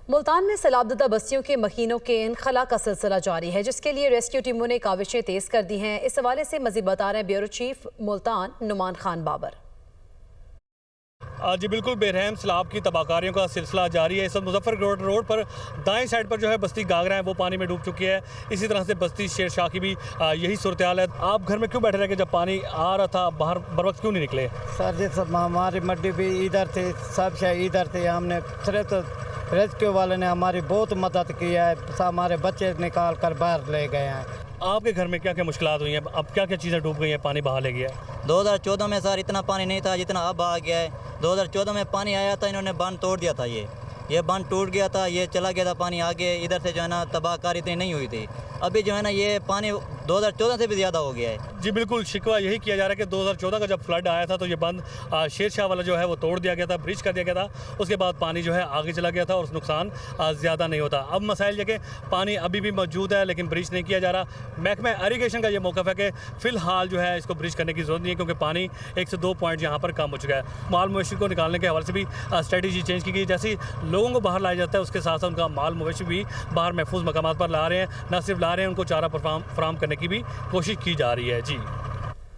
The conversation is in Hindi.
मुल्तान में सैलाबददा बस्तियों के मकीनों के इनखला का सिलसिला जारी है, जिसके लिए रेस्क्यू टीमों ने काविशें तेज कर दी हैं। इस हवाले से मजीद बता रहे हैं ब्यूरो चीफ मुल्तान नुमान खान बाबर। जी बिल्कुल, बेरहम सैलाब की तबाहकारियों का सिलसिला जारी है। इस वक्त मुजफ्फरगढ़ रोड पर दाएं साइड पर जो है बस्ती गागरा है वो पानी में डूब चुकी है। इसी तरह से बस्ती शेर शाह की भी यही सूरत हाल है। आप घर में क्यों बैठे रहे कि जब पानी आ रहा था, बाहर बर वक्त क्यों नहीं निकले? सर जी, सब हमारी मड्डी भी इधर थी, सब शह इधर थे। हमने सिर्फ रेस्क्यू वाले ने हमारी बहुत मदद की है, हमारे बच्चे निकाल कर बाहर ले गए हैं। आपके घर में क्या क्या मुश्किलात हुई हैं? अब क्या क्या चीज़ें डूब गई हैं, पानी बहा ले गया है? 2014 में सर इतना पानी नहीं था जितना अब आ गया है। 2014 में पानी आया था, इन्होंने बांध तोड़ दिया था। ये बांध टूट गया था, ये चला गया था पानी आगे। इधर से जो है ना तबाहकारी इतनी नहीं हुई थी। अभी जो है ना ये पानी 2014 से भी ज़्यादा हो गया है। जी बिल्कुल, शिकवा यही किया जा रहा है कि 2014 का जब फ्लड आया था तो ये बंद शेर शाह वाला जो है वो तोड़ दिया गया था, ब्रिज कर दिया गया था। उसके बाद पानी जो है आगे चला गया था और नुकसान ज़्यादा नहीं होता। अब मसाइल ये कि पानी अभी भी मौजूद है लेकिन ब्रिज नहीं किया जा रहा। महकमा इरिगेशन का ये मौक़िफ़ है कि फ़िलहाल जो है इसको ब्रिज करने की ज़रूरत नहीं है, क्योंकि पानी 1 से 2 पॉइंट यहाँ पर कम हो चुका है। माल मवेशी को निकालने के हवाले से भी स्ट्रेटजी चेंज की गई। जैसे लोगों को बाहर लाया जाता है उसके साथ साथ उनका माल मवेशी भी बाहर महफूज मकामात पर ला रहे हैं। न सिर्फ ला रहे हैं, उनको चारा फराहम करने की भी कोशिश की जा रही है। जी।